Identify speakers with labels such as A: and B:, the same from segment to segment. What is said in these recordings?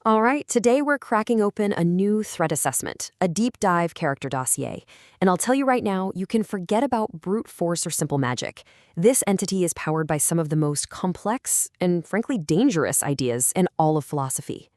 A: All right, today we're cracking open a new threat assessment, a deep dive character dossier. And I'll tell you right now, you can forget about brute force or simple magic. This entity is powered by some of the most complex and frankly dangerous ideas in all of philosophy.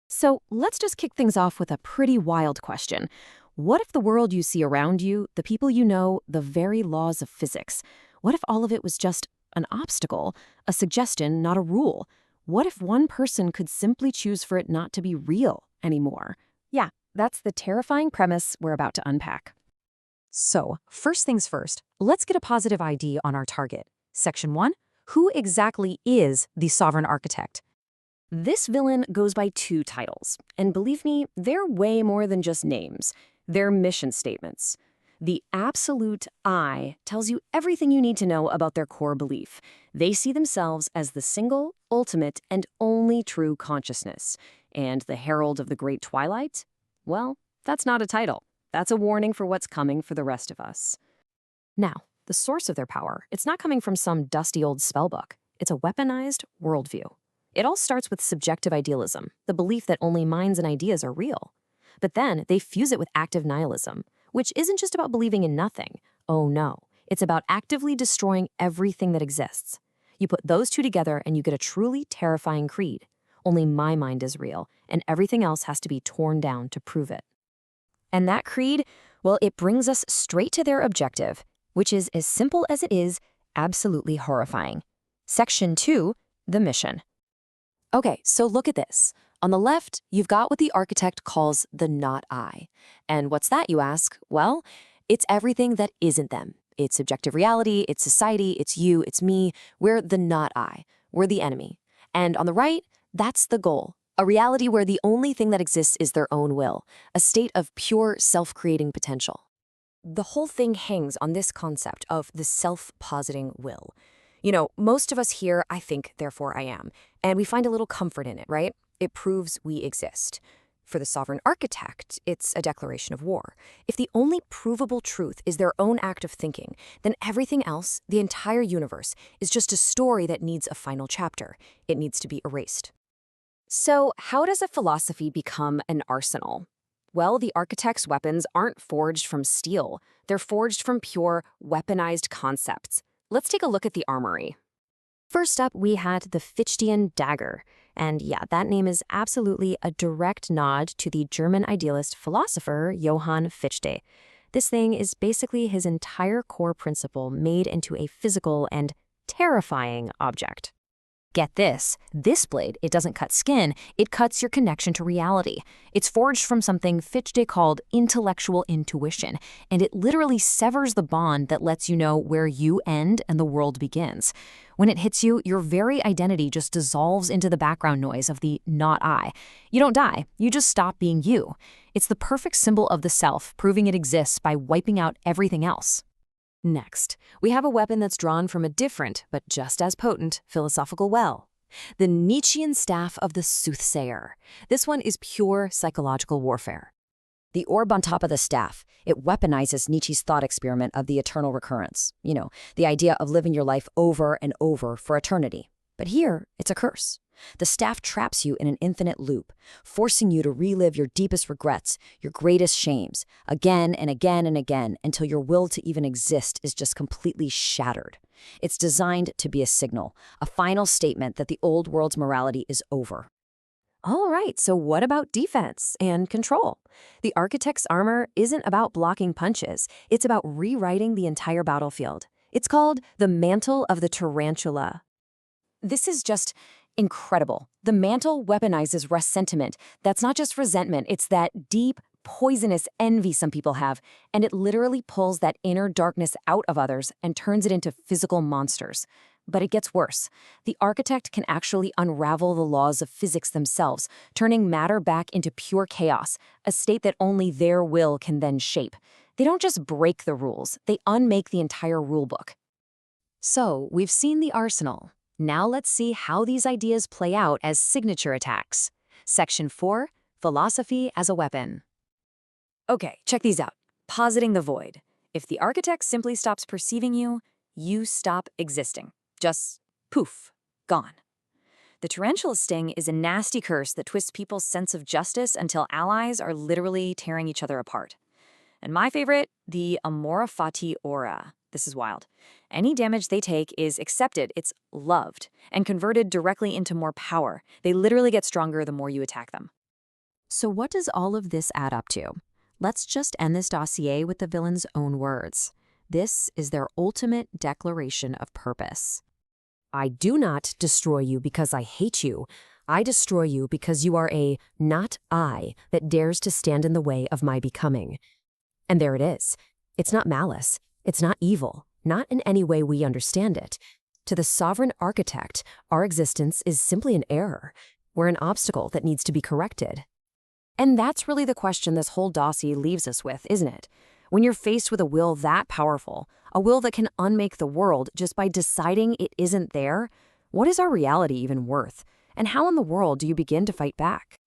A: So let's just kick things off with a pretty wild question. What if the world you see around you, the people you know, the very laws of physics, what if all of it was just an obstacle, a suggestion, not a rule? What if one person could simply choose for it not to be real anymore? Yeah, that's the terrifying premise we're about to unpack. So, first things first, let's get a positive ID on our target. Section 1, who exactly is the sovereign architect? This villain goes by two titles, and believe me, they're way more than just names. They're mission statements. The absolute I tells you everything you need to know about their core belief. They see themselves as the single, ultimate, and only true consciousness. And the herald of the great twilight? Well, that's not a title. That's a warning for what's coming for the rest of us. Now, the source of their power, it's not coming from some dusty old spellbook. It's a weaponized worldview. It all starts with subjective idealism, the belief that only minds and ideas are real. But then they fuse it with active nihilism, which isn't just about believing in nothing. Oh no, it's about actively destroying everything that exists. You put those two together and you get a truly terrifying creed. Only my mind is real, and everything else has to be torn down to prove it. And that creed, well, it brings us straight to their objective, which is as simple as it is absolutely horrifying. Section 2, the mission. Okay, so look at this. On the left, you've got what the architect calls the not I. And what's that, you ask? Well, it's everything that isn't them. It's subjective reality, it's society, it's you, it's me. We're the not I. We're the enemy. And on the right, that's the goal. A reality where the only thing that exists is their own will, a state of pure self-creating potential. The whole thing hangs on this concept of the self-positing will. You know, most of us here, I think, therefore I am, and we find a little comfort in it, right? It proves we exist. For the sovereign architect, it's a declaration of war. If the only provable truth is their own act of thinking, then everything else, the entire universe, is just a story that needs a final chapter. It needs to be erased. So, how does a philosophy become an arsenal? Well, the architect's weapons aren't forged from steel. They're forged from pure, weaponized concepts. Let's take a look at the armory. First up, we had the Fichtian dagger. And yeah, that name is absolutely a direct nod to the German idealist philosopher Johann Fichte. This thing is basically his entire core principle made into a physical and terrifying object. Get this blade, it doesn't cut skin, it cuts your connection to reality. It's forged from something Fichte called intellectual intuition, and it literally severs the bond that lets you know where you end and the world begins. When it hits you, your very identity just dissolves into the background noise of the not I. You don't die, you just stop being you. It's the perfect symbol of the self, proving it exists by wiping out everything else. Next, we have a weapon that's drawn from a different, but just as potent, philosophical well. The Nietzschean staff of the soothsayer. This one is pure psychological warfare. The orb on top of the staff, it weaponizes Nietzsche's thought experiment of the eternal recurrence. You know, the idea of living your life over and over for eternity. But here, it's a curse. The staff traps you in an infinite loop, forcing you to relive your deepest regrets, your greatest shames, again and again and again, until your will to even exist is just completely shattered. It's designed to be a signal, a final statement that the old world's morality is over. All right, so what about defense and control? The architect's armor isn't about blocking punches. It's about rewriting the entire battlefield. It's called the mantle of the tarantula. This is just incredible. The mantle weaponizes ressentiment. That's not just resentment, it's that deep, poisonous envy some people have, and it literally pulls that inner darkness out of others and turns it into physical monsters. But it gets worse. The architect can actually unravel the laws of physics themselves, turning matter back into pure chaos, a state that only their will can then shape. They don't just break the rules, they unmake the entire rulebook. So, we've seen the arsenal. Now let's see how these ideas play out as signature attacks. Section 4, Philosophy as a Weapon. Okay, check these out. Positing the void. If the architect simply stops perceiving you, you stop existing. Just poof, gone.
B: The tarantula sting is a nasty curse that twists people's sense of justice until allies are literally tearing each other apart. And my favorite, the Amora Fati aura. This is wild. Any damage they take is accepted, it's loved, and converted directly into more power. They literally get stronger the more you attack them.
A: So what does all of this add up to? Let's just end this dossier with the villain's own words. This is their ultimate declaration of purpose. I do not destroy you because I hate you. I destroy you because you are a not I that dares to stand in the way of my becoming. And there it is. It's not malice. It's not evil. Not in any way we understand it. To the sovereign architect, our existence is simply an error. We're an obstacle that needs to be corrected. And that's really the question this whole dossier leaves us with, isn't it? When you're faced with a will that powerful, a will that can unmake the world just by deciding it isn't there, what is our reality even worth? And how in the world do you begin to fight back?